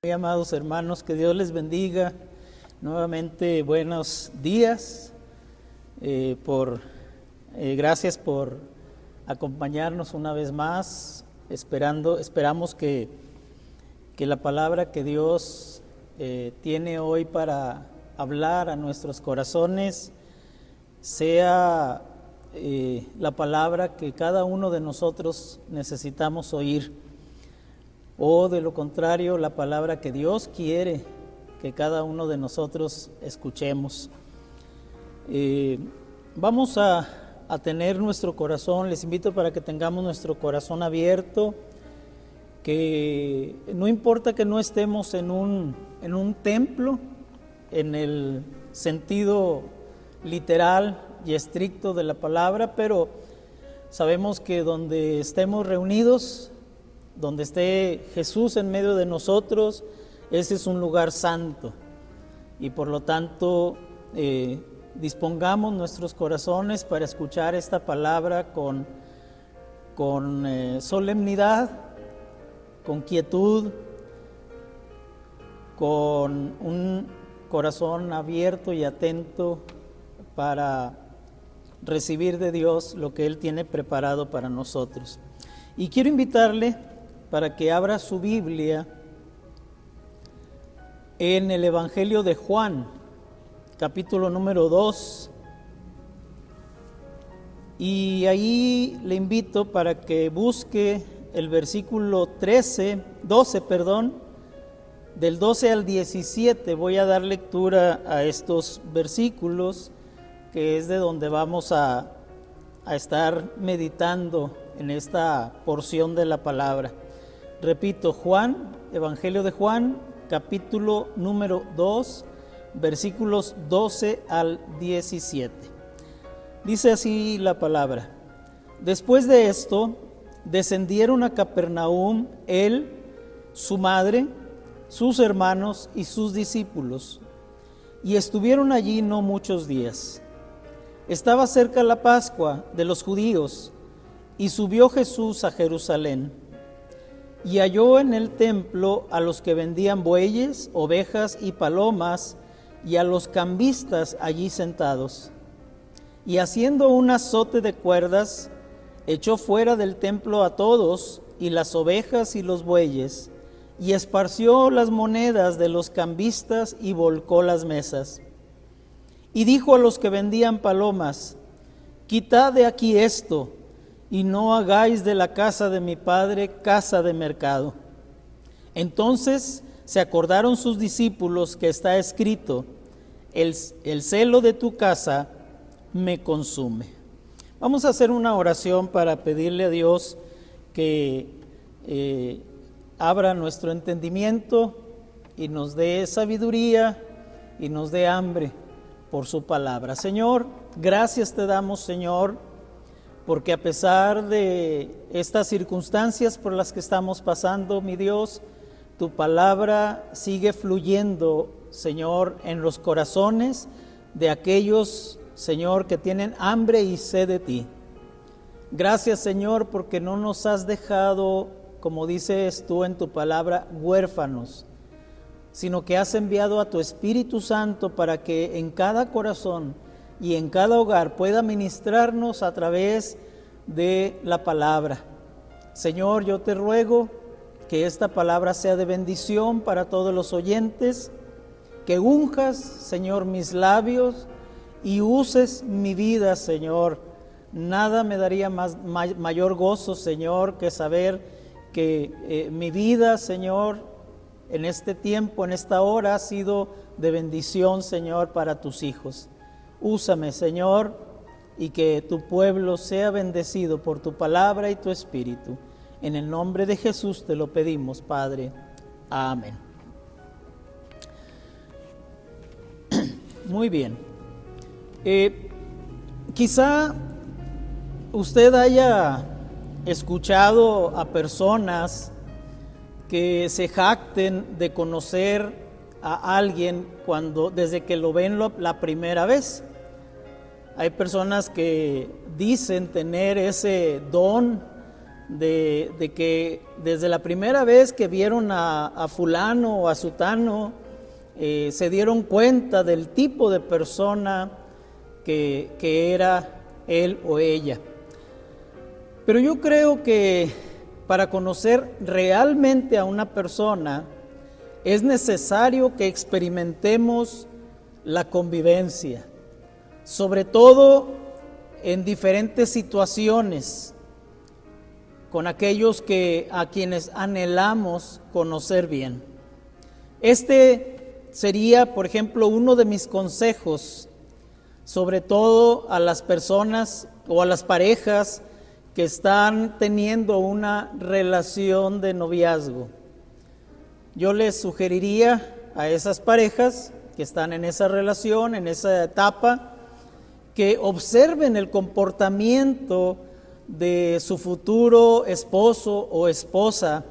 Muy amados hermanos, que Dios les bendiga. Nuevamente buenos días. Gracias por acompañarnos una vez más. Esperamos que la palabra que Dios tiene hoy para hablar a nuestros corazones sea la palabra que cada uno de nosotros necesitamos oír, o de lo contrario, la palabra que Dios quiere que cada uno de nosotros escuchemos. Vamos a tener nuestro corazón, les invito para que tengamos nuestro corazón abierto, que no importa que no estemos en un templo, en el sentido literal y estricto de la palabra, pero sabemos que donde estemos reunidos, donde esté Jesús en medio de nosotros, ese es un lugar santo, y por lo tanto dispongamos nuestros corazones para escuchar esta palabra con solemnidad, con quietud, con un corazón abierto y atento para recibir de Dios lo que Él tiene preparado para nosotros. Y quiero invitarle para que abra su Biblia en el Evangelio de Juan, capítulo número 2, y ahí le invito para que busque el versículo 12, del 12 al 17. Voy a dar lectura a estos versículos, que es de donde vamos a estar meditando en esta porción de la palabra. Repito, Evangelio de Juan, capítulo número 2, versículos 12 al 17. Dice así la palabra: Después de esto, descendieron a Capernaum él, su madre, sus hermanos y sus discípulos, y estuvieron allí no muchos días. Estaba cerca la Pascua de los judíos, y subió Jesús a Jerusalén, y halló en el templo a los que vendían bueyes, ovejas y palomas, y a los cambistas allí sentados. Y haciendo un azote de cuerdas, echó fuera del templo a todos, y las ovejas y los bueyes, y esparció las monedas de los cambistas y volcó las mesas. Y dijo a los que vendían palomas: Quitad de aquí esto, y no hagáis de la casa de mi padre casa de mercado. Entonces se acordaron sus discípulos que está escrito: el celo de tu casa me consume. Vamos a hacer una oración para pedirle a Dios que abra nuestro entendimiento y nos dé sabiduría y nos dé hambre por su palabra. Señor, gracias te damos, Señor, porque a pesar de estas circunstancias por las que estamos pasando, mi Dios, tu palabra sigue fluyendo, Señor, en los corazones de aquellos, Señor, que tienen hambre y sed de ti. Gracias, Señor, porque no nos has dejado, como dices tú en tu palabra, huérfanos, sino que has enviado a tu Espíritu Santo para que en cada corazón y en cada hogar pueda ministrarnos a través de la palabra. Señor, yo te ruego que esta palabra sea de bendición para todos los oyentes, que unjas, Señor, mis labios y uses mi vida, Señor. Nada me daría mayor gozo, Señor, que saber que mi vida, Señor, en este tiempo, en esta hora, ha sido de bendición, Señor, para tus hijos. Úsame, Señor, y que tu pueblo sea bendecido por tu palabra y tu espíritu. En el nombre de Jesús te lo pedimos, Padre. Amén. Muy bien. Quizá usted haya escuchado a personas que se jacten de conocer a alguien desde que lo ven la primera vez. Hay personas que dicen tener ese don de que desde la primera vez que vieron a fulano o a sutano, se dieron cuenta del tipo de persona que era él o ella. Pero yo creo que para conocer realmente a una persona es necesario que experimentemos la convivencia, sobre todo en diferentes situaciones, con aquellos a quienes anhelamos conocer bien. Este sería, por ejemplo, uno de mis consejos, sobre todo a las personas o a las parejas que están teniendo una relación de noviazgo. Yo les sugeriría a esas parejas que están en esa relación, en esa etapa, que observen el comportamiento de su futuro esposo o esposa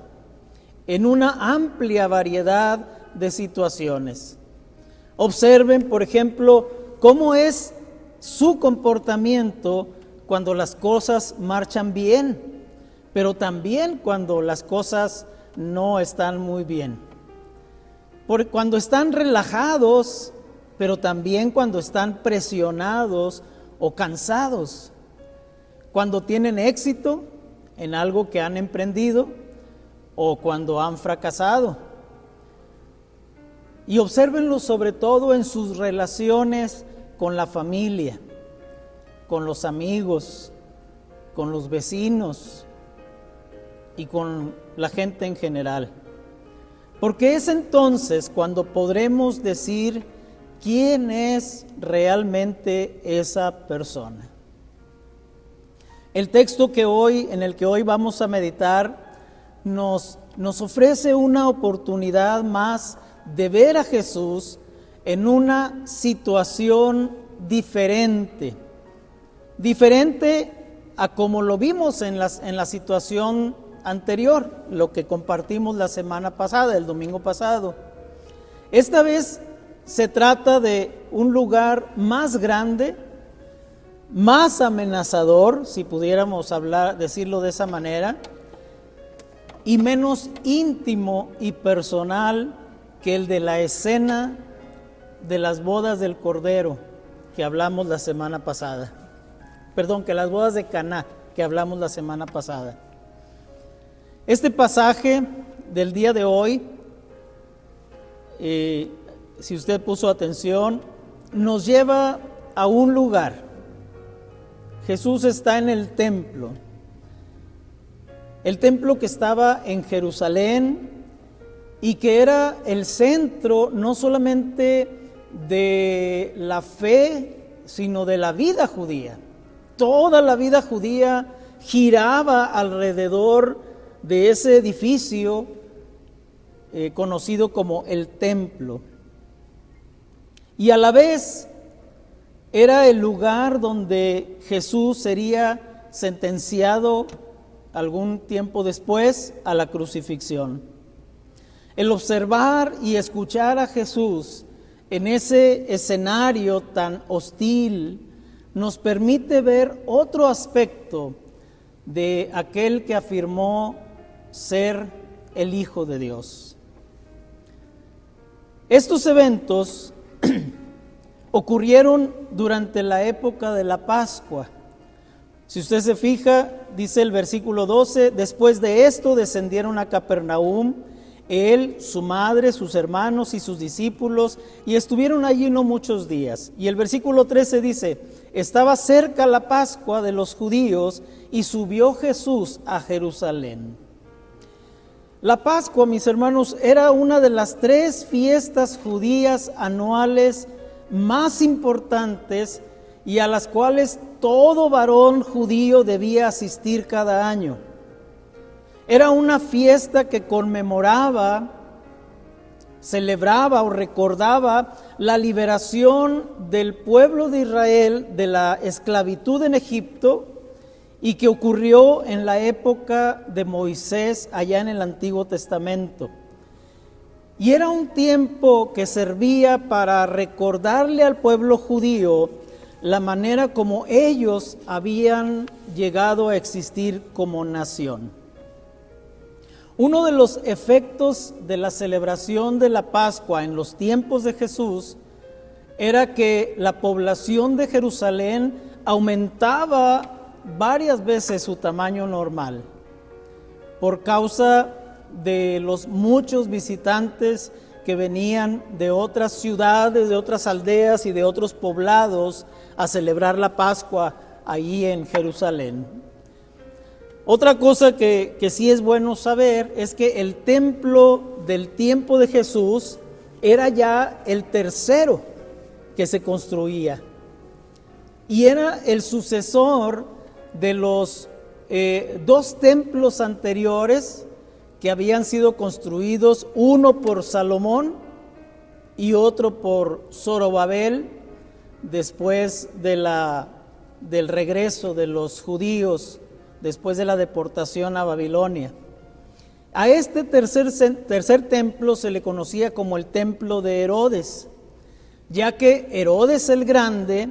en una amplia variedad de situaciones. Observen, por ejemplo, cómo es su comportamiento cuando las cosas marchan bien, pero también cuando las cosas no están muy bien. Cuando están relajados, pero también cuando están presionados o cansados. Cuando tienen éxito en algo que han emprendido o cuando han fracasado. Y obsérvenlo sobre todo en sus relaciones con la familia, con los amigos, con los vecinos y con la gente en general. Porque es entonces cuando podremos decir quién es realmente esa persona. El texto en el que hoy vamos a meditar nos ofrece una oportunidad más de ver a Jesús en una situación diferente a como lo vimos en la situación anterior, lo que compartimos la semana pasada, el domingo pasado. Esta vez se trata de un lugar más grande, más amenazador, si pudiéramos decirlo de esa manera, y menos íntimo y personal que el de la escena de las bodas del Cordero que hablamos la semana pasada. Que las bodas de Caná que hablamos la semana pasada. Este pasaje del día de hoy, si usted puso atención, nos lleva a un lugar. Jesús está en el templo que estaba en Jerusalén y que era el centro no solamente de la fe, sino de la vida judía. Toda la vida judía giraba alrededor de ese edificio conocido como el templo. Y a la vez era el lugar donde Jesús sería sentenciado algún tiempo después a la crucifixión. El observar y escuchar a Jesús en ese escenario tan hostil nos permite ver otro aspecto de aquel que afirmó ser el Hijo de Dios. Estos eventos ocurrieron durante la época de la Pascua. Si usted se fija, dice el versículo 12, después de esto descendieron a Capernaum, él, su madre, sus hermanos y sus discípulos, y estuvieron allí no muchos días. Y el versículo 13 dice, estaba cerca la Pascua de los judíos y subió Jesús a Jerusalén. La Pascua, mis hermanos, era una de las 3 fiestas judías anuales más importantes y a las cuales todo varón judío debía asistir cada año. Era una fiesta que conmemoraba, celebraba o recordaba la liberación del pueblo de Israel de la esclavitud en Egipto y que ocurrió en la época de Moisés allá en el Antiguo Testamento. Y era un tiempo que servía para recordarle al pueblo judío la manera como ellos habían llegado a existir como nación. Uno de los efectos de la celebración de la Pascua en los tiempos de Jesús era que la población de Jerusalén aumentaba varias veces su tamaño normal por causa de los muchos visitantes que venían de otras ciudades, de otras aldeas y de otros poblados a celebrar la Pascua allí en Jerusalén. Otra cosa que sí es bueno saber es que el templo del tiempo de Jesús era ya el tercero que se construía y era el sucesor de los dos templos anteriores que habían sido construidos, uno por Salomón y otro por Zorobabel, después del regreso de los judíos, después de la deportación a Babilonia. A este tercer templo se le conocía como el templo de Herodes, ya que Herodes el Grande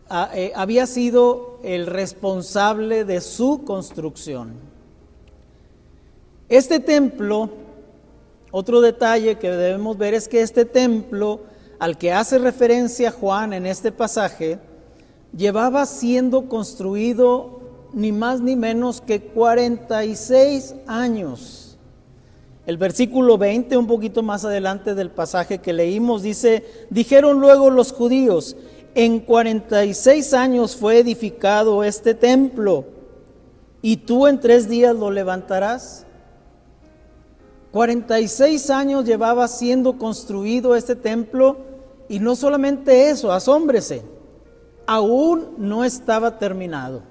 había sido el responsable de su construcción. Este templo, otro detalle que debemos ver es que este templo al que hace referencia Juan en este pasaje, llevaba siendo construido ni más ni menos que 46 años. El versículo 20, un poquito más adelante del pasaje que leímos, dice: dijeron luego los judíos, en 46 años fue edificado este templo, ¿y tú en 3 días lo levantarás? 46 años llevaba siendo construido este templo, y no solamente eso, asómbrese, aún no estaba terminado.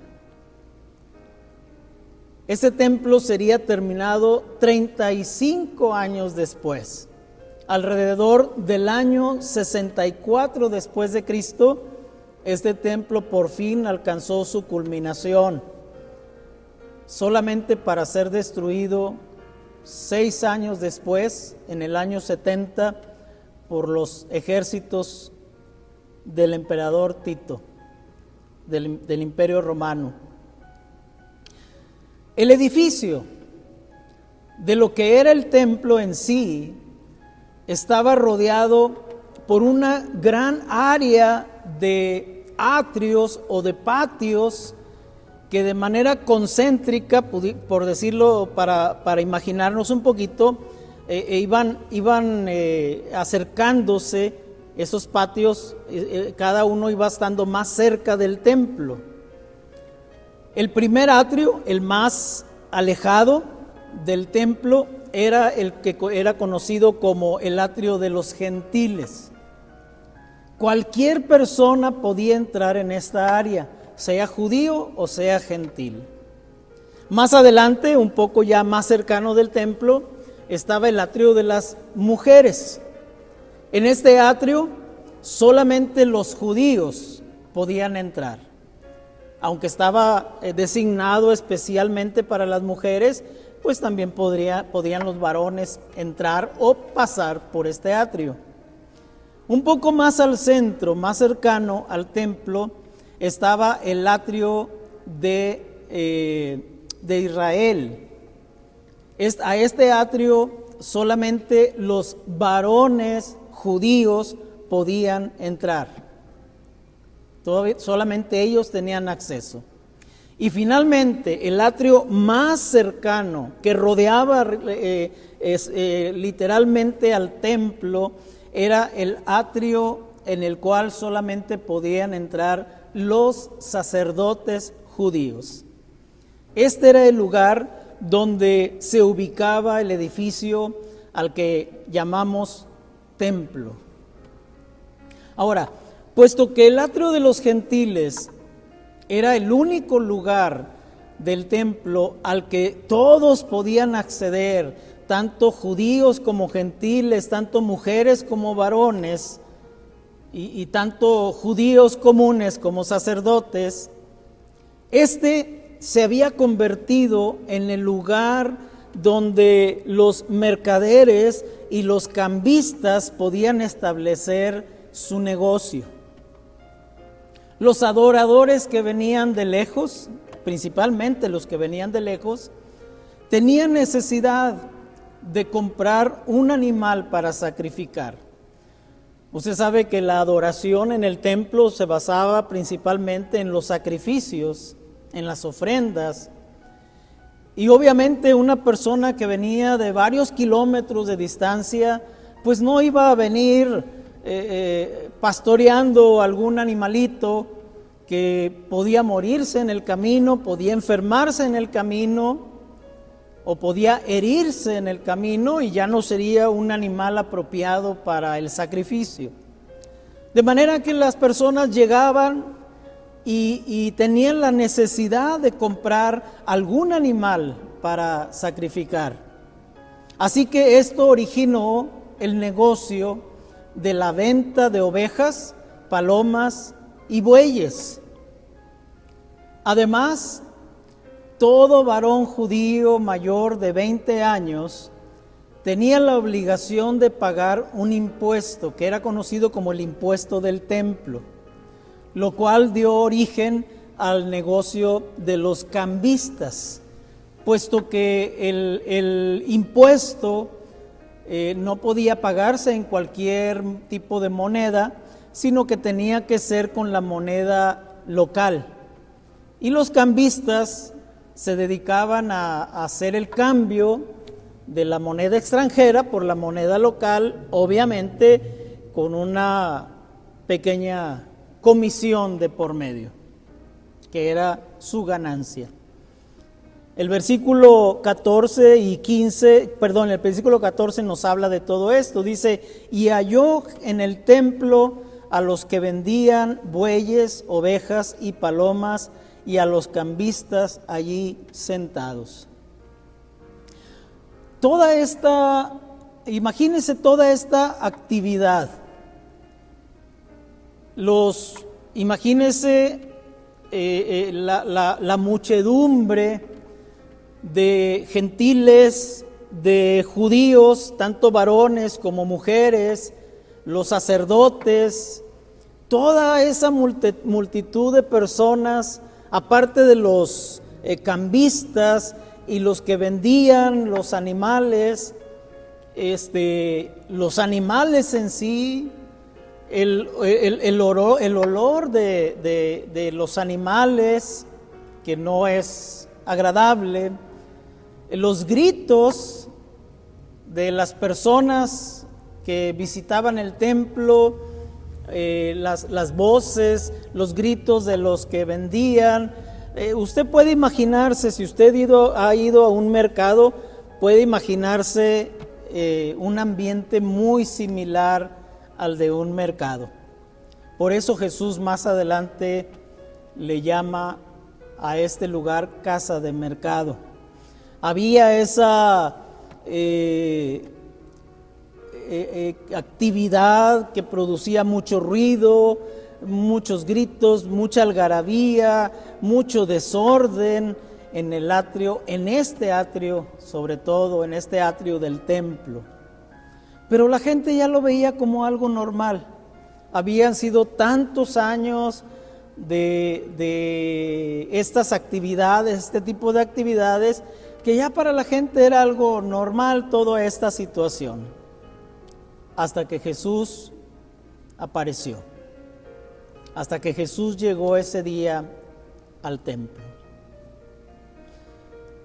Este templo sería terminado 35 años después. Alrededor del año 64 después de Cristo, este templo por fin alcanzó su culminación, solamente para ser destruido 6 años después, en el año 70, por los ejércitos del emperador Tito, del Imperio Romano. El edificio de lo que era el templo en sí estaba rodeado por una gran área de atrios o de patios que de manera concéntrica, por decirlo, para imaginarnos un poquito, iban acercándose esos patios, cada uno iba estando más cerca del templo. El primer atrio, el más alejado del templo, era el que era conocido como el atrio de los gentiles. Cualquier persona podía entrar en esta área, sea judío o sea gentil. Más adelante, un poco ya más cercano del templo, estaba el atrio de las mujeres. En este atrio solamente los judíos podían entrar, aunque estaba designado especialmente para las mujeres, pues también podían los varones entrar o pasar por este atrio. Un poco más al centro, más cercano al templo, estaba el atrio de Israel. A este atrio solamente los varones judíos podían entrar. Solamente ellos tenían acceso. Y finalmente, el atrio más cercano que rodeaba literalmente al templo era el atrio en el cual solamente podían entrar los sacerdotes judíos. Este era el lugar donde se ubicaba el edificio al que llamamos templo. Ahora, puesto que el atrio de los gentiles era el único lugar del templo al que todos podían acceder, tanto judíos como gentiles, tanto mujeres como varones, y tanto judíos comunes como sacerdotes, este se había convertido en el lugar donde los mercaderes y los cambistas podían establecer su negocio. Los adoradores que venían de lejos, principalmente los que venían de lejos, tenían necesidad de comprar un animal para sacrificar. Usted sabe que la adoración en el templo se basaba principalmente en los sacrificios, en las ofrendas. Y obviamente una persona que venía de varios kilómetros de distancia, pues no iba a venir pastoreando algún animalito que podía morirse en el camino, podía enfermarse en el camino o podía herirse en el camino y ya no sería un animal apropiado para el sacrificio. De manera que las personas llegaban y tenían la necesidad de comprar algún animal para sacrificar. Así que esto originó el negocio de la venta de ovejas, palomas y bueyes. Además, todo varón judío mayor de 20 años tenía la obligación de pagar un impuesto que era conocido como el impuesto del templo, lo cual dio origen al negocio de los cambistas, puesto que el impuesto no podía pagarse en cualquier tipo de moneda, sino que tenía que ser con la moneda local. Y los cambistas se dedicaban a hacer el cambio de la moneda extranjera por la moneda local, obviamente con una pequeña comisión de por medio, que era su ganancia. El versículo 14 y 15, perdón, el versículo 14 nos habla de todo esto. Dice, y halló en el templo a los que vendían bueyes, ovejas y palomas, y a los cambistas allí sentados. Imagínense toda esta actividad. Imagínense la muchedumbre de gentiles, de judíos, tanto varones como mujeres, los sacerdotes, toda esa multitud de personas, aparte de los cambistas y los que vendían los animales en sí, el olor de los animales, que no es agradable, los gritos de las personas que visitaban el templo, las voces, los gritos de los que vendían. Usted puede imaginarse, si usted ha ido a un mercado, puede imaginarse un ambiente muy similar al de un mercado. Por eso Jesús más adelante le llama a este lugar casa de mercado. Había esa actividad que producía mucho ruido, muchos gritos, mucha algarabía, mucho desorden en el atrio, en este atrio, sobre todo en este atrio del templo. Pero la gente ya lo veía como algo normal. Habían sido tantos años de estas actividades, este tipo de actividades, que ya para la gente era algo normal toda esta situación, hasta que Jesús apareció, hasta que Jesús llegó ese día al templo.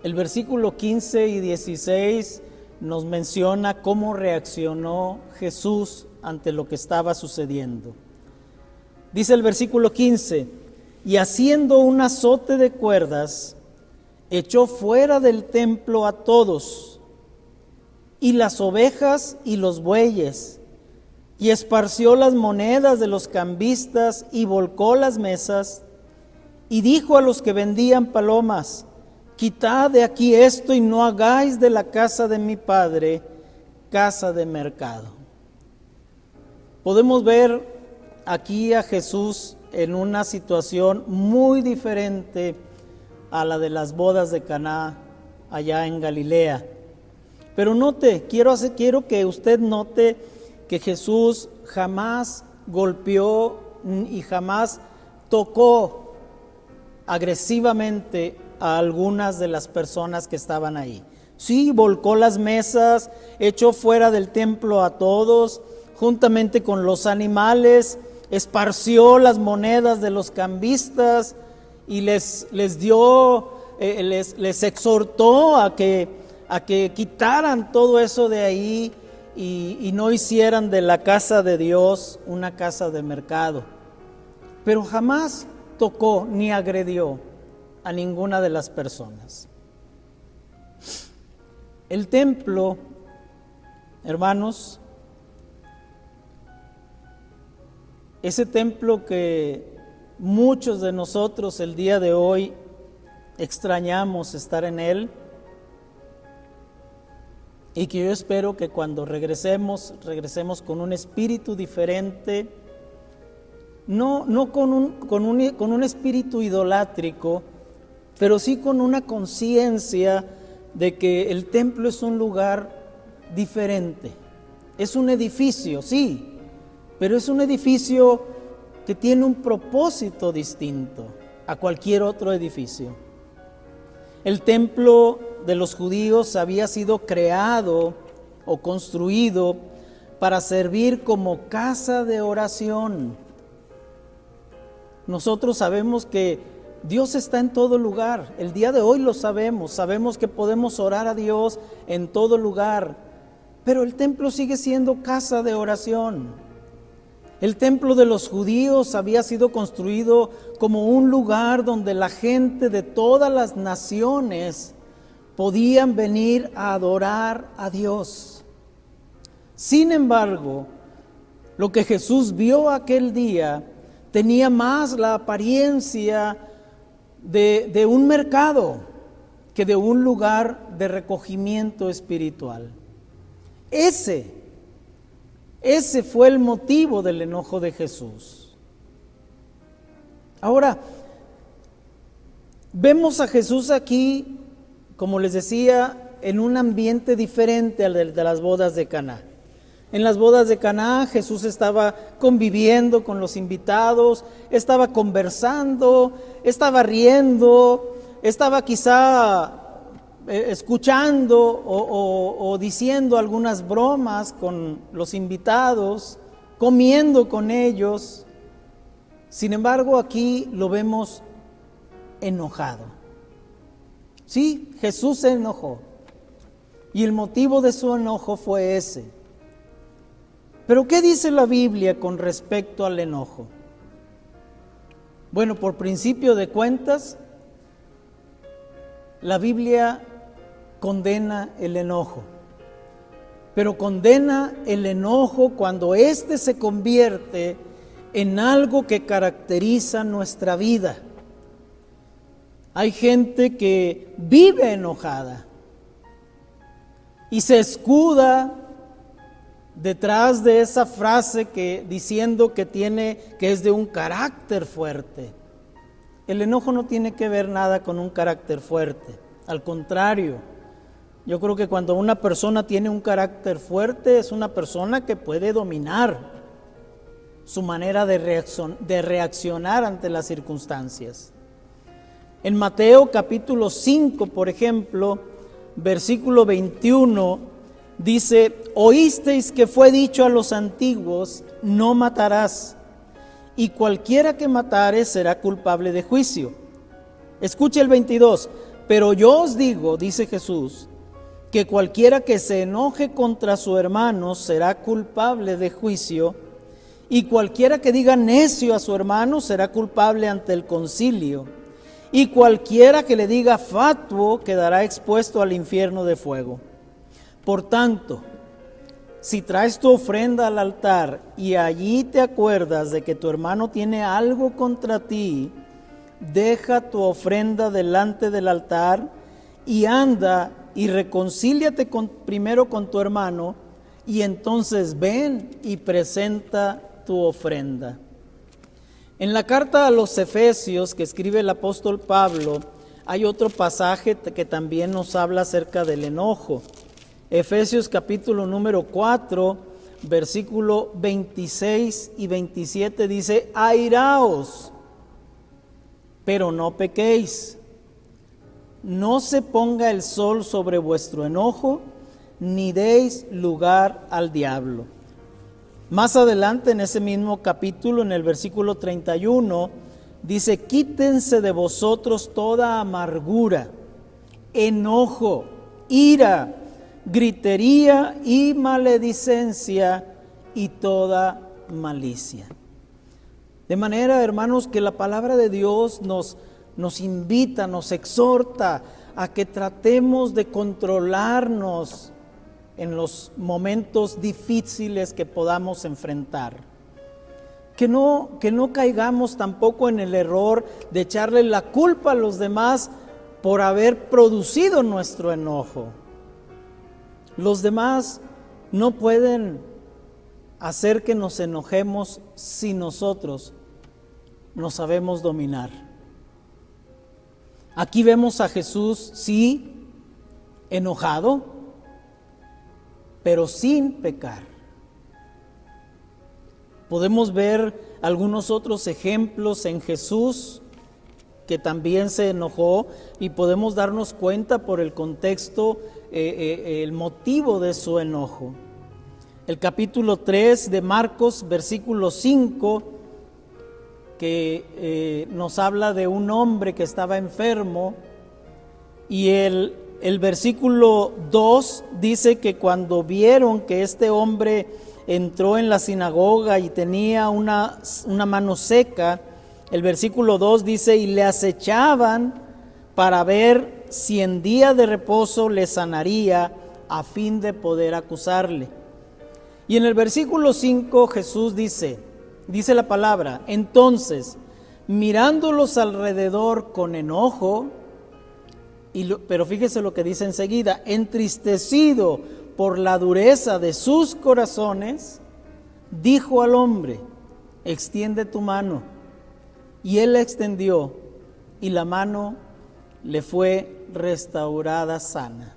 El versículo 15 y 16 nos menciona cómo reaccionó Jesús ante lo que estaba sucediendo. Dice el versículo 15, y haciendo un azote de cuerdas, echó fuera del templo a todos, y las ovejas y los bueyes, y esparció las monedas de los cambistas, y volcó las mesas, y dijo a los que vendían palomas, quitad de aquí esto, y no hagáis de la casa de mi padre casa de mercado. Podemos ver aquí a Jesús en una situación muy diferente a la de las bodas de Caná allá en Galilea. Pero note, quiero que usted note que Jesús jamás golpeó y jamás tocó agresivamente a algunas de las personas que estaban ahí. Sí, volcó las mesas, echó fuera del templo a todos, juntamente con los animales, esparció las monedas de los cambistas y les exhortó a que quitaran todo eso de ahí y no hicieran de la casa de Dios una casa de mercado. Pero jamás tocó ni agredió a ninguna de las personas. El templo, hermanos, ese templo que muchos de nosotros el día de hoy extrañamos estar en él, y que yo espero que cuando regresemos con un espíritu diferente, no con un espíritu idolátrico, pero sí con una conciencia de que el templo es un lugar diferente. Es un edificio, sí, pero es un edificio que tiene un propósito distinto a cualquier otro edificio. El templo de los judíos había sido creado o construido para servir como casa de oración. Nosotros sabemos que Dios está en todo lugar. El día de hoy lo sabemos. Sabemos que podemos orar a Dios en todo lugar. Pero el templo sigue siendo casa de oración. El templo de los judíos había sido construido como un lugar donde la gente de todas las naciones podían venir a adorar a Dios. Sin embargo, lo que Jesús vio aquel día tenía más la apariencia de un mercado que de un lugar de recogimiento espiritual. Ese fue el motivo del enojo de Jesús. Ahora, vemos a Jesús aquí, como les decía, en un ambiente diferente al de las bodas de Caná. En las bodas de Caná, Jesús estaba conviviendo con los invitados, estaba conversando, estaba riendo, estaba quizá escuchando o diciendo algunas bromas con los invitados, comiendo con ellos. Sin embargo, aquí lo vemos enojado. Sí, Jesús se enojó y el motivo de su enojo fue ese. Pero ¿qué dice la Biblia con respecto al enojo? Bueno, por principio de cuentas, la Biblia condena el enojo, pero condena el enojo cuando éste se convierte en algo que caracteriza nuestra vida. Hay gente que vive enojada y se escuda detrás de esa frase diciendo que es de un carácter fuerte. El enojo no tiene que ver nada con un carácter fuerte. Al contrario, yo creo que cuando una persona tiene un carácter fuerte, es una persona que puede dominar su manera de reaccionar ante las circunstancias. En Mateo capítulo 5, por ejemplo, versículo 21, dice: oísteis que fue dicho a los antiguos, no matarás, y cualquiera que matare será culpable de juicio. Escuche el 22, pero yo os digo, dice Jesús, que cualquiera que se enoje contra su hermano será culpable de juicio, y cualquiera que diga necio a su hermano será culpable ante el concilio, y cualquiera que le diga fatuo quedará expuesto al infierno de fuego. Por tanto, si traes tu ofrenda al altar y allí te acuerdas de que tu hermano tiene algo contra ti, deja tu ofrenda delante del altar y anda y reconcíliate primero con tu hermano, y entonces ven y presenta tu ofrenda. En la carta a los Efesios que escribe el apóstol Pablo, hay otro pasaje que también nos habla acerca del enojo. Efesios capítulo número 4, versículo 26 y 27 dice: airaos, pero no pequéis. No se ponga el sol sobre vuestro enojo, ni deis lugar al diablo. Más adelante en ese mismo capítulo, en el versículo 31, dice: quítense de vosotros toda amargura, enojo, ira, gritería y maledicencia y toda malicia. De manera, hermanos, que la palabra de Dios nos invita, nos exhorta a que tratemos de controlarnos en los momentos difíciles que podamos enfrentar. Que no caigamos tampoco en el error de echarle la culpa a los demás por haber producido nuestro enojo. Los demás no pueden hacer que nos enojemos si nosotros no sabemos dominar. Aquí vemos a Jesús, sí, enojado, pero sin pecar. Podemos ver algunos otros ejemplos en Jesús que también se enojó, y podemos darnos cuenta por el contexto, el motivo de su enojo. El capítulo 3 de Marcos, versículo 5, que nos habla de un hombre que estaba enfermo, y el versículo 2 dice que cuando vieron que este hombre entró en la sinagoga y tenía una mano seca, el versículo 2 dice: y le acechaban para ver si en día de reposo le sanaría, a fin de poder acusarle. Y en el versículo 5 Jesús dice la palabra: entonces, mirándolos alrededor con enojo, pero fíjese lo que dice enseguida: entristecido por la dureza de sus corazones, dijo al hombre: extiende tu mano. Y él la extendió, y la mano le fue restaurada sana.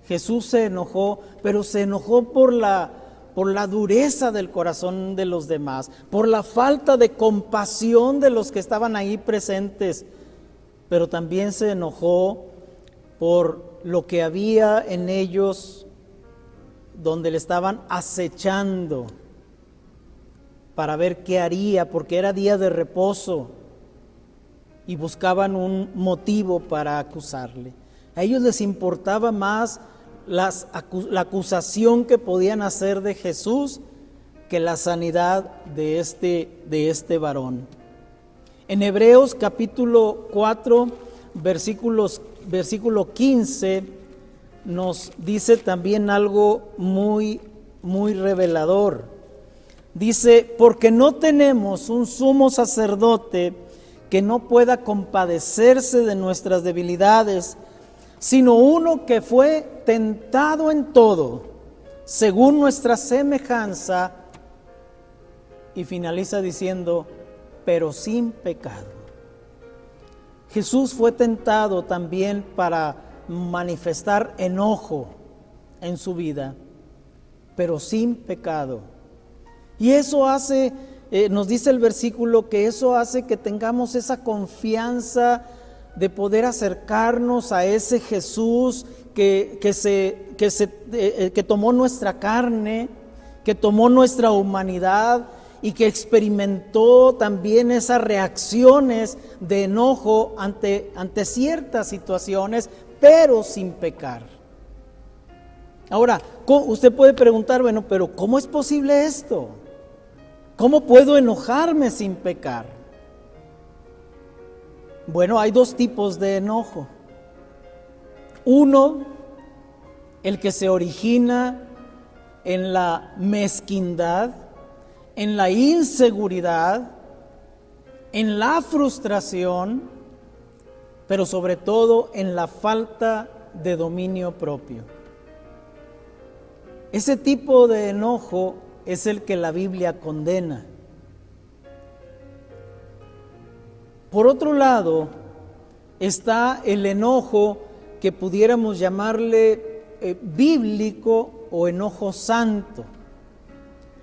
Jesús se enojó, pero se enojó por la dureza del corazón de los demás, por la falta de compasión de los que estaban ahí presentes, pero también se enojó por lo que había en ellos, donde le estaban acechando para ver qué haría, porque era día de reposo y buscaban un motivo para acusarle. A ellos les importaba más la acusación que podían hacer de Jesús que la sanidad de este varón. En Hebreos capítulo 4, versículo 15, nos dice también algo muy, muy revelador. Dice: porque no tenemos un sumo sacerdote que no pueda compadecerse de nuestras debilidades, sino uno que fue tentado en todo, según nuestra semejanza, y finaliza diciendo: pero sin pecado. Jesús fue tentado también para manifestar enojo en su vida, pero sin pecado. Y eso hace, nos dice el versículo, que eso hace que tengamos esa confianza de poder acercarnos a ese Jesús que tomó nuestra carne, que tomó nuestra humanidad y que experimentó también esas reacciones de enojo ante ciertas situaciones, pero sin pecar. Ahora, usted puede preguntar: bueno, pero ¿cómo es posible esto? ¿Cómo puedo enojarme sin pecar? Bueno, hay dos tipos de enojo. Uno, el que se origina en la mezquindad, en la inseguridad, en la frustración, pero sobre todo en la falta de dominio propio. Ese tipo de enojo es el que la Biblia condena. Por otro lado, está el enojo que pudiéramos llamarle bíblico o enojo santo.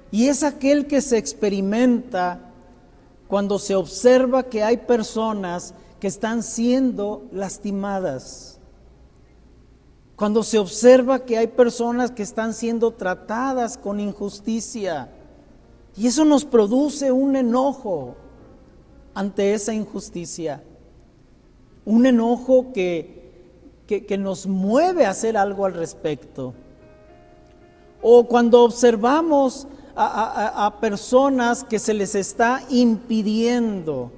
Y es aquel que se experimenta cuando se observa que hay personas que están siendo lastimadas, cuando se observa que hay personas que están siendo tratadas con injusticia, y eso nos produce un enojo ante esa injusticia, un enojo que nos mueve a hacer algo al respecto. O cuando observamos a personas que se les está impidiendo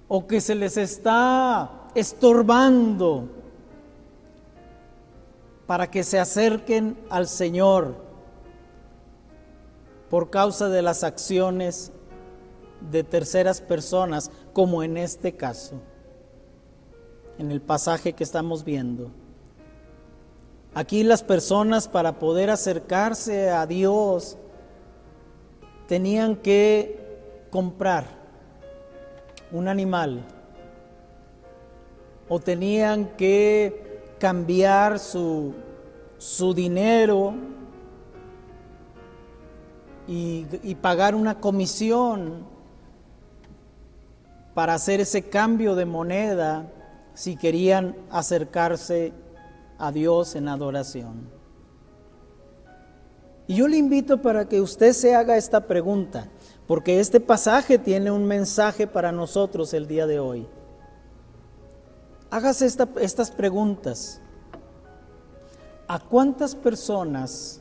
o que se les está estorbando para que se acerquen al Señor por causa de las acciones de terceras personas, como en este caso, en el pasaje que estamos viendo. Aquí las personas, para poder acercarse a Dios, tenían que comprar un animal o tenían que cambiar su dinero y pagar una comisión para hacer ese cambio de moneda si querían acercarse a Dios en adoración. Y yo le invito para que usted se haga esta pregunta, porque este pasaje tiene un mensaje para nosotros el día de hoy. Hágase estas preguntas. ¿A cuántas personas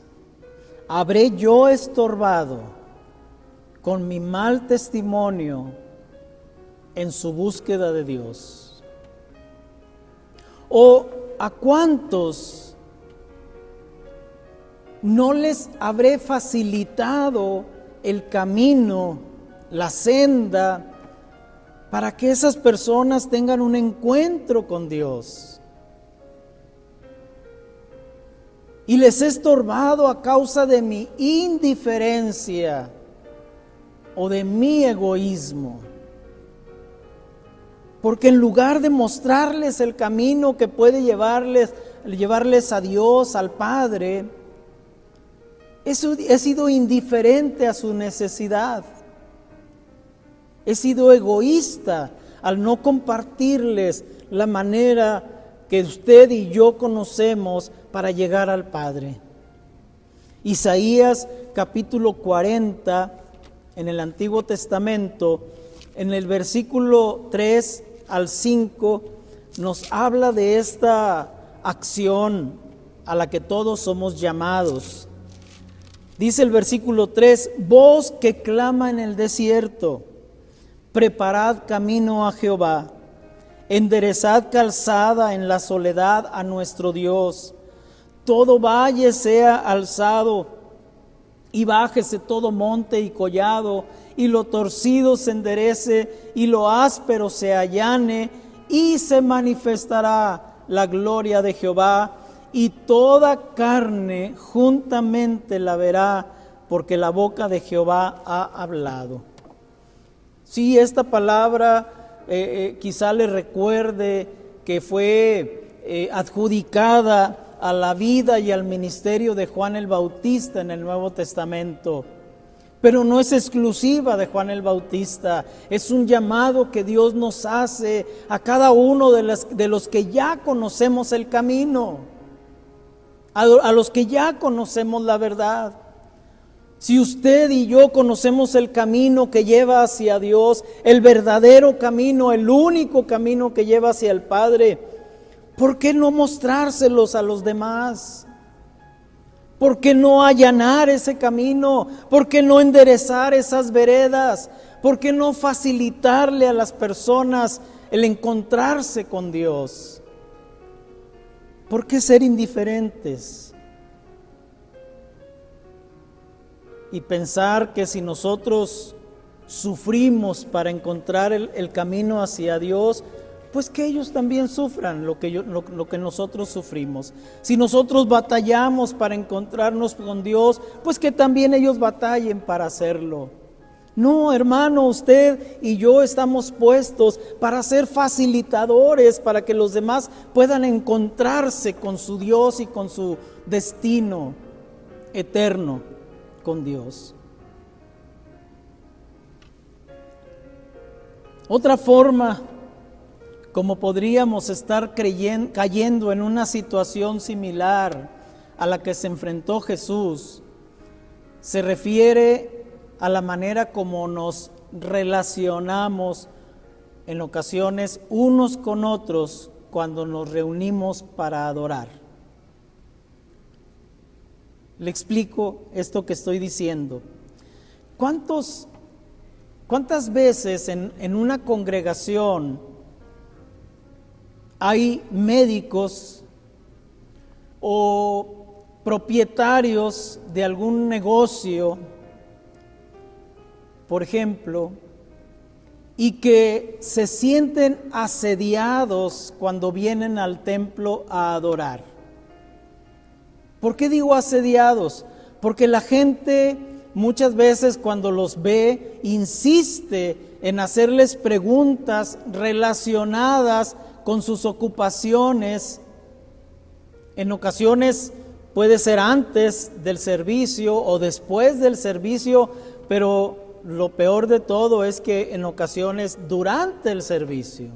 habré yo estorbado con mi mal testimonio en su búsqueda de Dios? ¿O a cuántos no les habré facilitado el camino, la senda, para que esas personas tengan un encuentro con Dios? Y les he estorbado a causa de mi indiferencia o de mi egoísmo. Porque en lugar de mostrarles el camino que puede llevarles a Dios, al Padre, he sido indiferente a su necesidad. He sido egoísta al no compartirles la manera que usted y yo conocemos para llegar al Padre. Isaías capítulo 40 en el Antiguo Testamento, en el versículo 3 al 5, nos habla de esta acción a la que todos somos llamados. Dice el versículo 3: voz que clama en el desierto, preparad camino a Jehová, enderezad calzada en la soledad a nuestro Dios. Todo valle sea alzado y bájese todo monte y collado, y lo torcido se enderece y lo áspero se allane, y se manifestará la gloria de Jehová, y toda carne juntamente la verá, porque la boca de Jehová ha hablado. Sí, esta palabra quizá le recuerde que fue adjudicada a la vida y al ministerio de Juan el Bautista en el Nuevo Testamento. Pero no es exclusiva de Juan el Bautista, es un llamado que Dios nos hace a cada uno de los que ya conocemos el camino, a los que ya conocemos la verdad. Si usted y yo conocemos el camino que lleva hacia Dios, el verdadero camino, el único camino que lleva hacia el Padre, ¿por qué no mostrárselos a los demás? ¿Por qué no allanar ese camino? ¿Por qué no enderezar esas veredas? ¿Por qué no facilitarle a las personas el encontrarse con Dios? ¿Por qué ser indiferentes? Y pensar que si nosotros sufrimos para encontrar el camino hacia Dios, pues que ellos también sufran lo que nosotros sufrimos. Si nosotros batallamos para encontrarnos con Dios, pues que también ellos batallen para hacerlo. No, hermano, usted y yo estamos puestos para ser facilitadores, para que los demás puedan encontrarse con su Dios y con su destino eterno con Dios. Otra forma como podríamos estar cayendo en una situación similar a la que se enfrentó Jesús, se refiere a la manera como nos relacionamos en ocasiones unos con otros cuando nos reunimos para adorar. Le explico esto que estoy diciendo. ¿Cuántas veces en una congregación hay médicos o propietarios de algún negocio, por ejemplo, y que se sienten asediados cuando vienen al templo a adorar? ¿Por qué digo asediados? Porque la gente muchas veces cuando los ve insiste en hacerles preguntas relacionadas con sus ocupaciones. En ocasiones puede ser antes del servicio o después del servicio, pero lo peor de todo es que en ocasiones durante el servicio.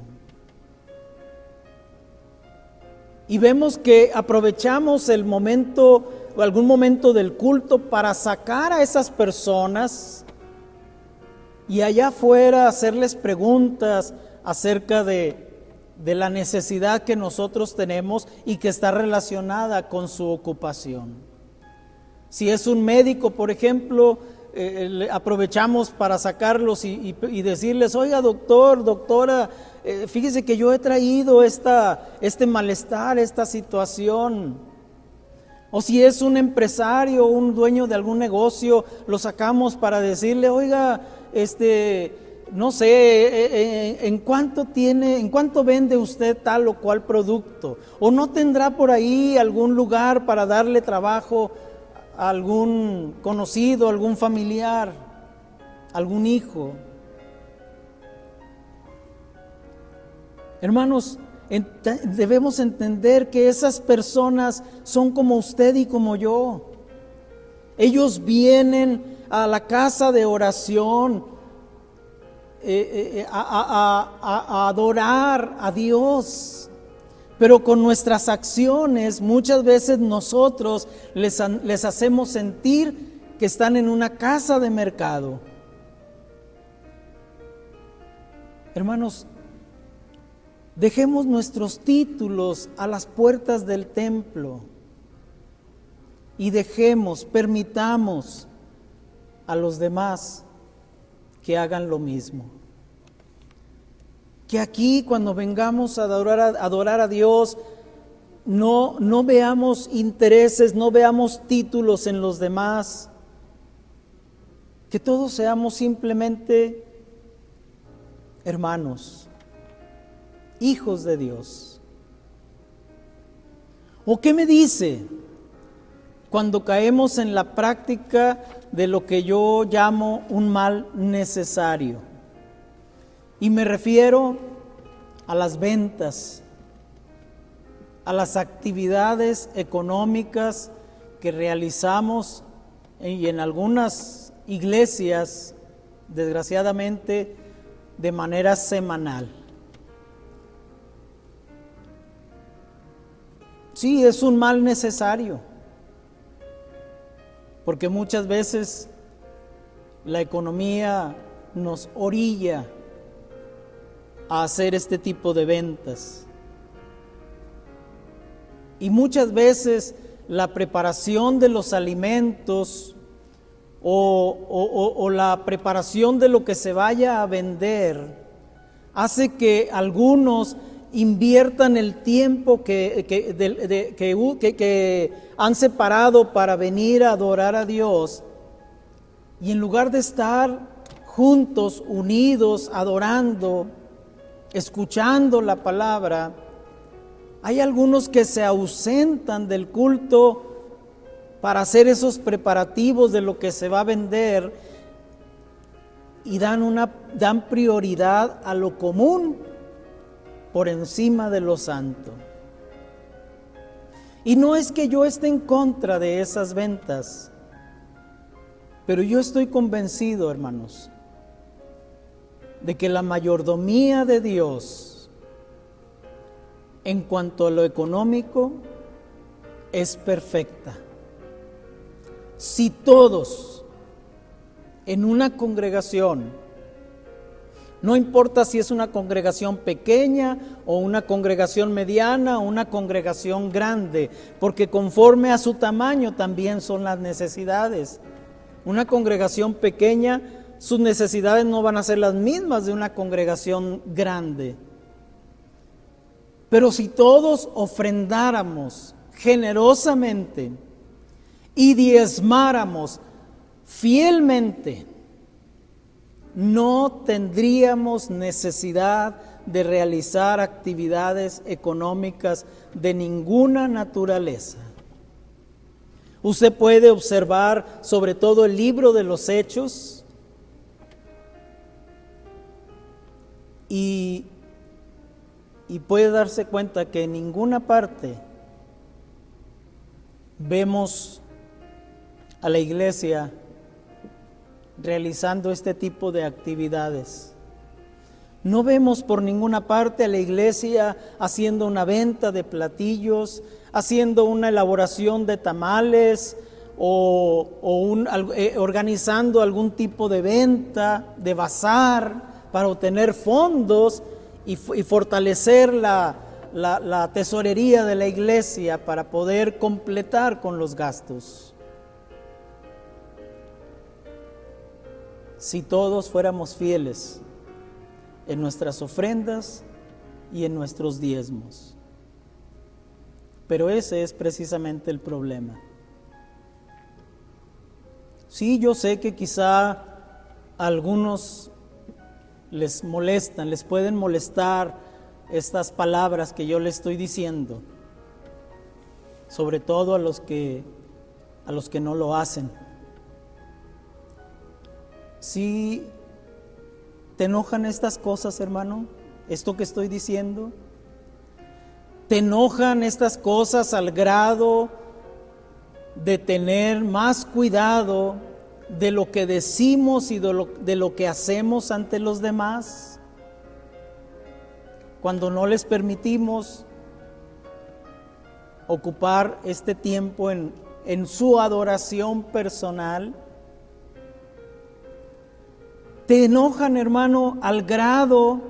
Y vemos que aprovechamos el momento o algún momento del culto para sacar a esas personas y allá afuera hacerles preguntas acerca de la necesidad que nosotros tenemos y que está relacionada con su ocupación. Si es un médico, por ejemplo, aprovechamos para sacarlos y decirles: oiga, doctor, doctora, fíjese que yo he traído este malestar, esta situación. O si es un empresario, un dueño de algún negocio, lo sacamos para decirle: oiga, no sé, ¿en cuánto vende usted tal o cual producto? ¿O no tendrá por ahí algún lugar para darle trabajo a algún conocido, algún familiar, algún hijo? Hermanos, debemos entender que esas personas son como usted y como yo. Ellos vienen a la casa de oración a adorar a Dios, pero con nuestras acciones muchas veces nosotros les hacemos sentir que están en una casa de mercado. Hermanos, dejemos nuestros títulos a las puertas del templo y permitamos a los demás que hagan lo mismo. Que aquí, cuando vengamos a adorar a Dios, no veamos intereses, no veamos títulos en los demás. Que todos seamos simplemente hermanos, hijos de Dios. ¿O qué me dice cuando caemos en la práctica de lo que yo llamo un mal necesario? Y me refiero a las ventas, a las actividades económicas que realizamos y en algunas iglesias, desgraciadamente, de manera semanal. Sí, es un mal necesario, porque muchas veces la economía nos orilla a hacer este tipo de ventas. Y muchas veces la preparación de los alimentos o la preparación de lo que se vaya a vender hace que algunos inviertan el tiempo que han separado para venir a adorar a Dios, y en lugar de estar juntos, unidos, adorando, escuchando la palabra, hay algunos que se ausentan del culto para hacer esos preparativos de lo que se va a vender y dan prioridad a lo común por encima de lo santo. Y no es que yo esté en contra de esas ventas, pero yo estoy convencido, hermanos, de que la mayordomía de Dios en cuanto a lo económico es perfecta. Si todos en una congregación, no importa si es una congregación pequeña o una congregación mediana o una congregación grande, porque conforme a su tamaño también son las necesidades. Una congregación pequeña, sus necesidades no van a ser las mismas de una congregación grande. Pero si todos ofrendáramos generosamente y diezmáramos fielmente, no tendríamos necesidad de realizar actividades económicas de ninguna naturaleza. Usted puede observar sobre todo el libro de los Hechos y puede darse cuenta que en ninguna parte vemos a la iglesia realizando este tipo de actividades. No vemos por ninguna parte a la iglesia haciendo una venta de platillos, haciendo una elaboración de tamales organizando algún tipo de venta, de bazar para obtener fondos y fortalecer la tesorería de la iglesia para poder completar con los gastos. Si todos fuéramos fieles en nuestras ofrendas y en nuestros diezmos. Pero ese es precisamente el problema. Sí, yo sé que quizá a algunos les molestan, les pueden molestar estas palabras que yo les estoy diciendo, sobre todo a los que no lo hacen. Si te enojan estas cosas, hermano, esto que estoy diciendo, te enojan estas cosas al grado de tener más cuidado de lo que decimos y de lo que hacemos ante los demás, cuando no les permitimos ocupar este tiempo en su adoración personal. Te enojan, hermano, al grado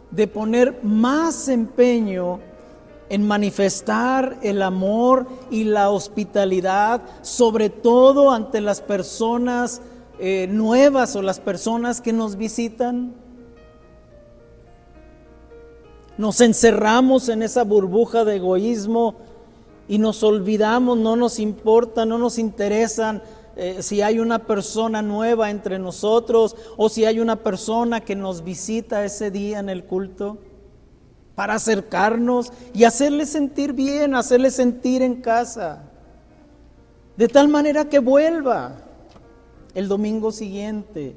de poner más empeño en manifestar el amor y la hospitalidad, sobre todo ante las personas nuevas o las personas que nos visitan. Nos encerramos en esa burbuja de egoísmo y nos olvidamos, no nos importa, no nos interesan si hay una persona nueva entre nosotros o si hay una persona que nos visita ese día en el culto, para acercarnos y hacerle sentir bien, hacerle sentir en casa, de tal manera que vuelva el domingo siguiente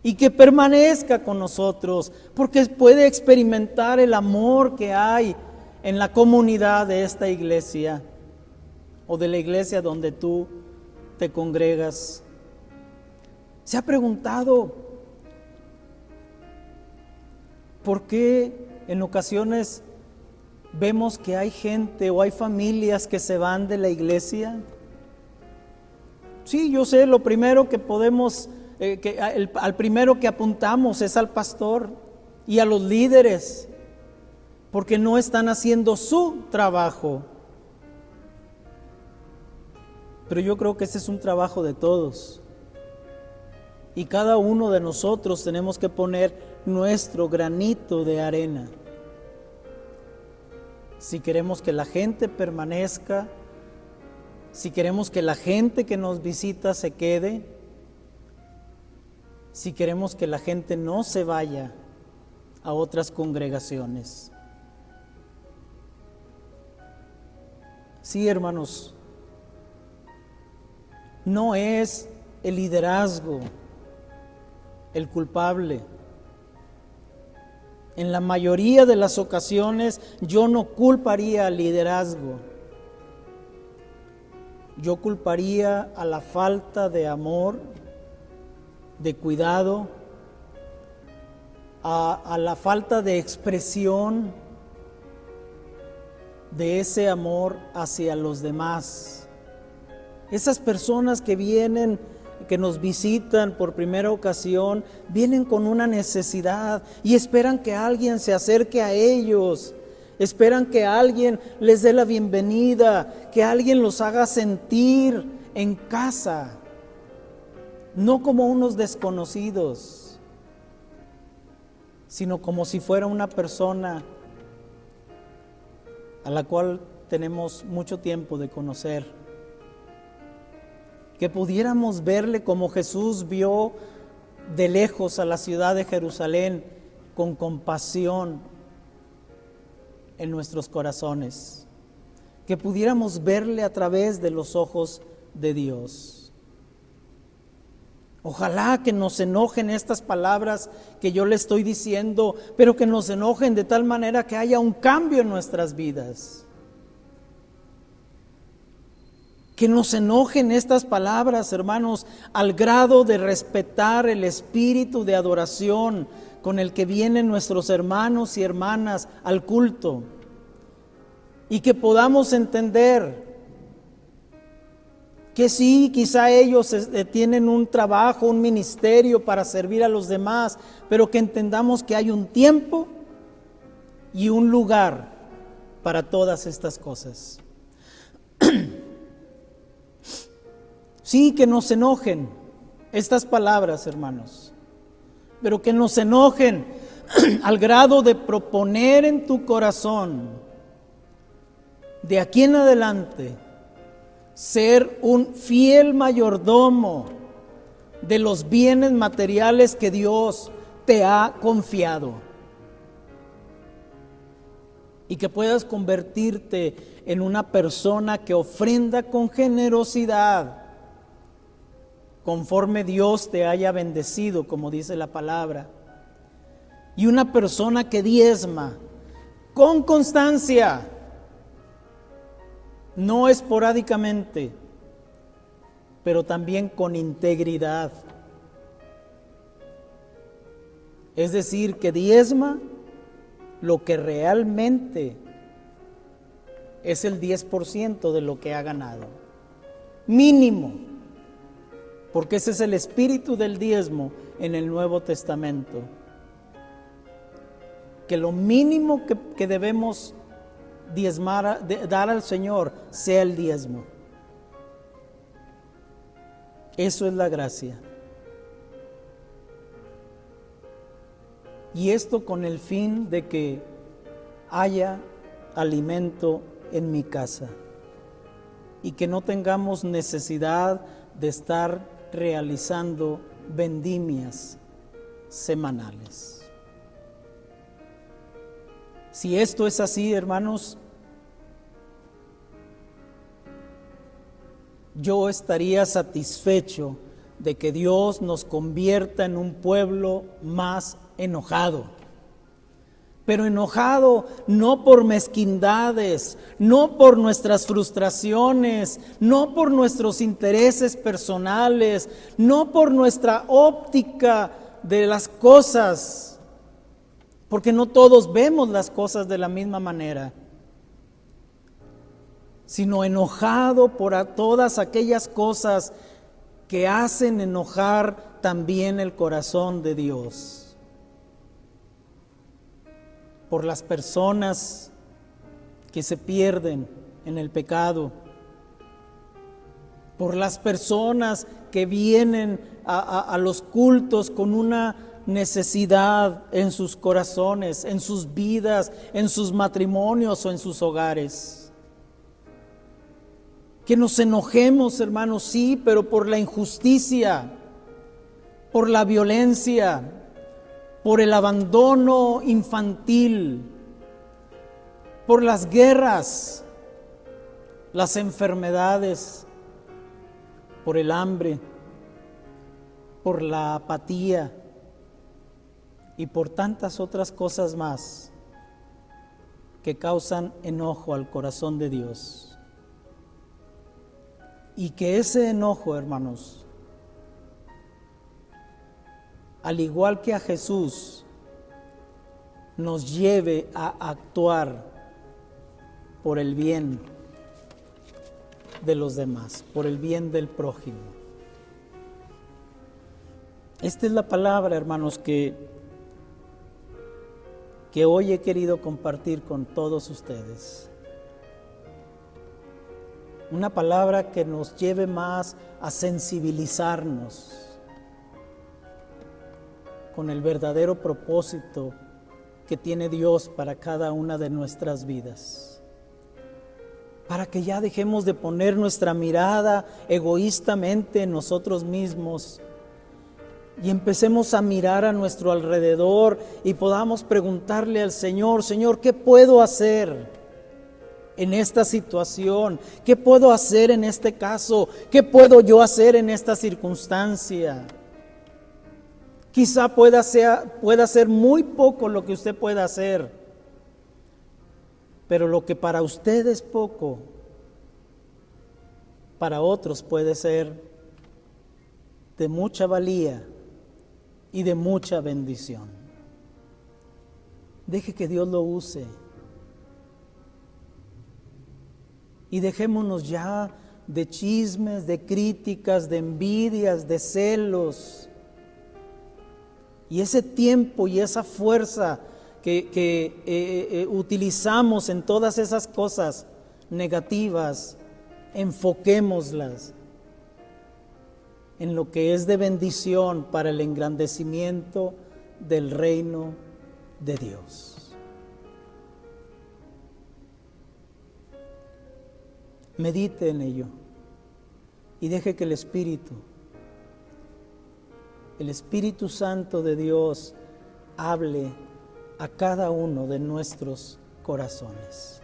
y que permanezca con nosotros, porque puede experimentar el amor que hay en la comunidad de esta iglesia o de la iglesia donde tú te congregas. ¿Se ha preguntado por qué en ocasiones vemos que hay gente o hay familias que se van de la iglesia? Sí, yo sé, lo primero que podemos, al primero que apuntamos es al pastor y a los líderes, porque no están haciendo su trabajo. Pero yo creo que ese es un trabajo de todos. Y cada uno de nosotros tenemos que poner nuestro granito de arena. Si queremos que la gente permanezca, si queremos que la gente que nos visita se quede, si queremos que la gente no se vaya a otras congregaciones. Sí, hermanos, no es el liderazgo el culpable. En la mayoría de las ocasiones yo no culparía al liderazgo. Yo culparía a la falta de amor, de cuidado a la falta de expresión de ese amor hacia los demás. Esas personas que vienen, que nos visitan por primera ocasión, vienen con una necesidad y esperan que alguien se acerque a ellos, esperan que alguien les dé la bienvenida, que alguien los haga sentir en casa, no como unos desconocidos, sino como si fuera una persona a la cual tenemos mucho tiempo de conocer. Que pudiéramos verle como Jesús vio de lejos a la ciudad de Jerusalén, con compasión en nuestros corazones. Que pudiéramos verle a través de los ojos de Dios. Ojalá que nos enojen estas palabras que yo le estoy diciendo, pero que nos enojen de tal manera que haya un cambio en nuestras vidas. Que nos enojen estas palabras, hermanos, al grado de respetar el espíritu de adoración con el que vienen nuestros hermanos y hermanas al culto. Y que podamos entender que sí, quizá ellos tienen un trabajo, un ministerio para servir a los demás, pero que entendamos que hay un tiempo y un lugar para todas estas cosas. Sí, que nos enojen estas palabras, hermanos, pero que nos enojen al grado de proponer en tu corazón, de aquí en adelante, ser un fiel mayordomo de los bienes materiales que Dios te ha confiado. Y que puedas convertirte en una persona que ofrenda con generosidad, conforme Dios te haya bendecido, como dice la palabra. Y una persona que diezma con constancia, no esporádicamente, pero también con integridad. Es decir, que diezma lo que realmente es el 10% de lo que ha ganado. Mínimo, porque ese es el espíritu del diezmo en el Nuevo Testamento. Que lo mínimo que debemos diezmar, dar al Señor, sea el diezmo. Eso es la gracia. Y esto con el fin de que haya alimento en mi casa y que no tengamos necesidad de estar realizando vendimias semanales. Si esto es así, hermanos, yo estaría satisfecho de que Dios nos convierta en un pueblo más enojado. Pero enojado no por mezquindades, no por nuestras frustraciones, no por nuestros intereses personales, no por nuestra óptica de las cosas, porque no todos vemos las cosas de la misma manera, sino enojado por todas aquellas cosas que hacen enojar también el corazón de Dios. Por las personas que se pierden en el pecado, por las personas que vienen a los cultos con una necesidad en sus corazones, en sus vidas, en sus matrimonios o en sus hogares. Que nos enojemos, hermanos, sí, pero por la injusticia, por la violencia, por el abandono infantil, por las guerras, las enfermedades, por el hambre, por la apatía y por tantas otras cosas más que causan enojo al corazón de Dios. Y que ese enojo, hermanos, al igual que a Jesús, nos lleve a actuar por el bien de los demás, por el bien del prójimo. Esta es la palabra, hermanos, que hoy he querido compartir con todos ustedes. Una palabra que nos lleve más a sensibilizarnos con el verdadero propósito que tiene Dios para cada una de nuestras vidas. Para que ya dejemos de poner nuestra mirada egoístamente en nosotros mismos y empecemos a mirar a nuestro alrededor y podamos preguntarle al Señor: Señor, ¿qué puedo hacer en esta situación? ¿Qué puedo hacer en este caso? ¿Qué puedo yo hacer en esta circunstancia? Quizá pueda ser muy poco lo que usted pueda hacer, pero lo que para usted es poco, para otros puede ser de mucha valía y de mucha bendición. Deje que Dios lo use. Y dejémonos ya de chismes, de críticas, de envidias, de celos. Y ese tiempo y esa fuerza que utilizamos en todas esas cosas negativas, enfoquémoslas en lo que es de bendición para el engrandecimiento del reino de Dios. Medite en ello y deje que el Espíritu Santo de Dios hable a cada uno de nuestros corazones.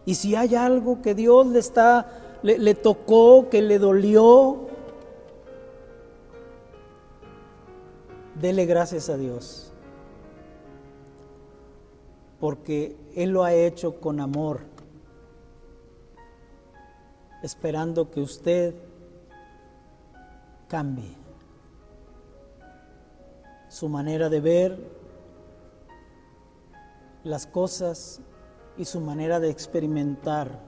Y si hay algo que Dios le tocó, que le dolió, dele gracias a Dios, porque Él lo ha hecho con amor, esperando que usted cambie su manera de ver las cosas y su manera de experimentar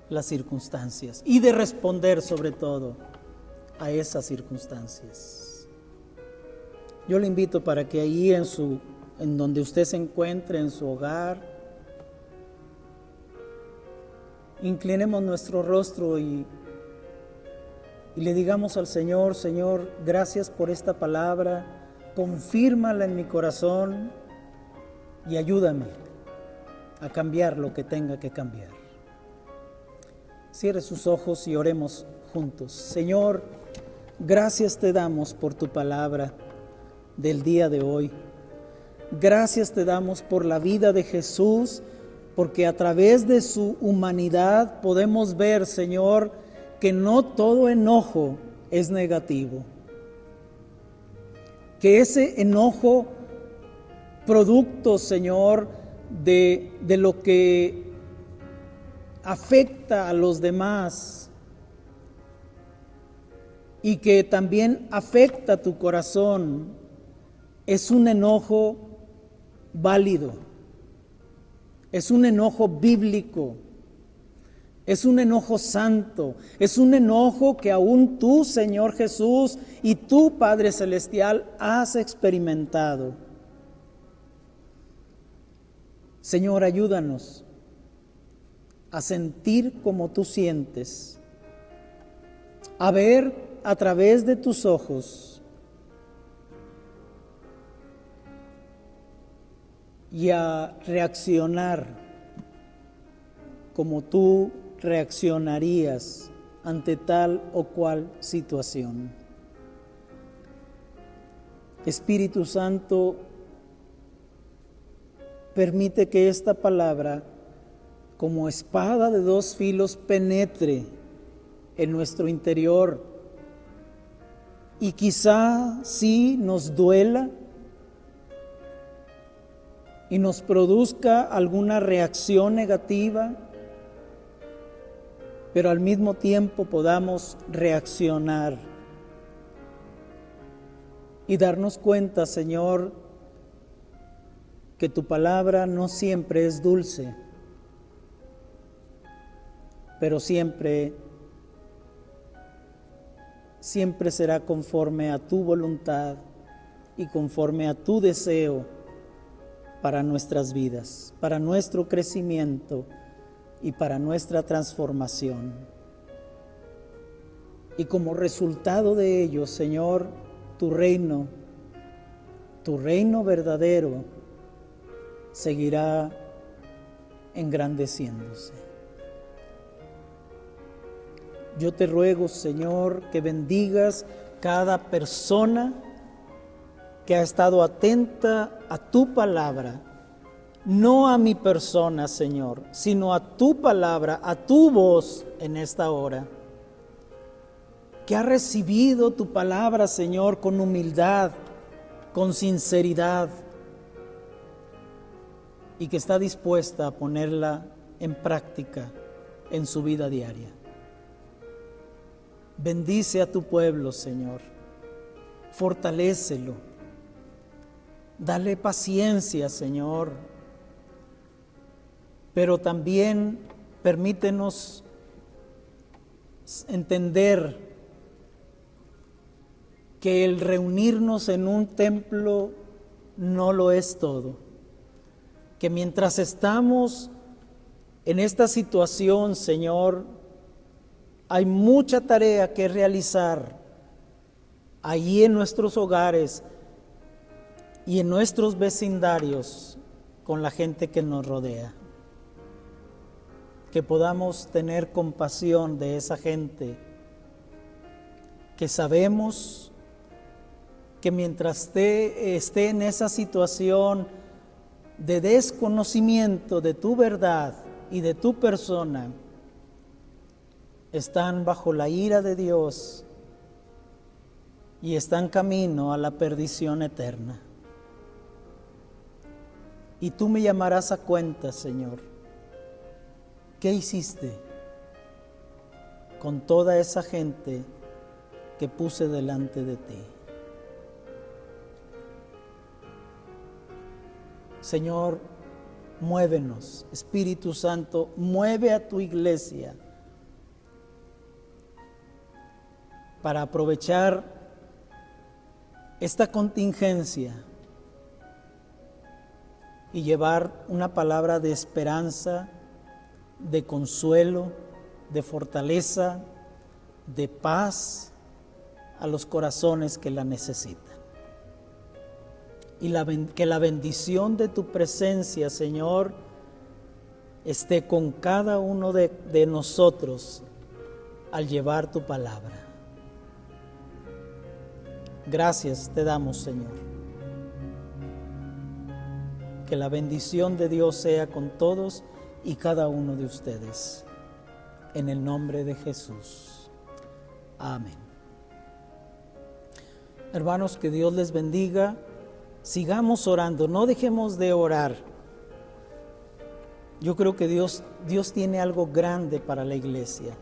las circunstancias y de responder sobre todo a esas circunstancias. Yo le invito para que ahí en donde usted se encuentre, en su hogar, inclinemos nuestro rostro y le digamos al Señor: Señor, gracias por esta palabra, confírmala en mi corazón y ayúdame a cambiar lo que tenga que cambiar. Cierre sus ojos y oremos juntos. Señor, gracias te damos por tu palabra del día de hoy. Gracias te damos por la vida de Jesús, porque a través de su humanidad podemos ver, Señor, que no todo enojo es negativo. Que ese enojo, producto, Señor, de lo que afecta a los demás y que también afecta tu corazón, es un enojo válido, es un enojo bíblico, es un enojo santo, es un enojo que aún tú, Señor Jesús, y tú, Padre Celestial, has experimentado. Señor, ayúdanos a sentir como tú sientes, a ver a través de tus ojos y a reaccionar como tú reaccionarías ante tal o cual situación. Espíritu Santo, permite que esta palabra, como espada de dos filos, penetre en nuestro interior y quizá sí nos duela y nos produzca alguna reacción negativa, pero al mismo tiempo podamos reaccionar y darnos cuenta, Señor, que tu palabra no siempre es dulce, pero siempre será conforme a tu voluntad y conforme a tu deseo para nuestras vidas, para nuestro crecimiento y para nuestra transformación. Y como resultado de ello, Señor, tu reino verdadero seguirá engrandeciéndose. Yo te ruego, Señor, que bendigas cada persona que ha estado atenta a tu palabra, no a mi persona, Señor, sino a tu palabra, a tu voz en esta hora, que ha recibido tu palabra, Señor, con humildad, con sinceridad, y que está dispuesta a ponerla en práctica en su vida diaria. Bendice a tu pueblo, Señor, fortalécelo, dale paciencia, Señor, pero también permítenos entender que el reunirnos en un templo no lo es todo, que mientras estamos en esta situación, Señor, hay mucha tarea que realizar allí en nuestros hogares y en nuestros vecindarios con la gente que nos rodea. Que podamos tener compasión de esa gente que sabemos que mientras esté en esa situación de desconocimiento de tu verdad y de tu persona, están bajo la ira de Dios y están camino a la perdición eterna. Y tú me llamarás a cuenta, Señor. ¿Qué hiciste con toda esa gente que puse delante de ti? Señor, muévenos, Espíritu Santo, mueve a tu iglesia para aprovechar esta contingencia y llevar una palabra de esperanza, de consuelo, de fortaleza, de paz a los corazones que la necesitan. Y que la bendición de tu presencia, Señor, esté con cada uno de nosotros al llevar tu palabra. Gracias te damos, Señor. Que la bendición de Dios sea con todos y cada uno de ustedes. En el nombre de Jesús. Amén. Hermanos, que Dios les bendiga. Sigamos orando, no dejemos de orar. Yo creo que Dios tiene algo grande para la iglesia.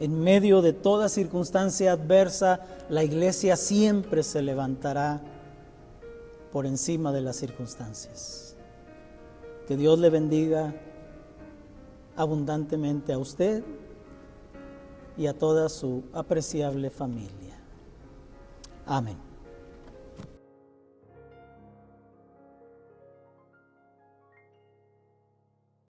En medio de toda circunstancia adversa, la iglesia siempre se levantará por encima de las circunstancias. Que Dios le bendiga abundantemente a usted y a toda su apreciable familia. Amén.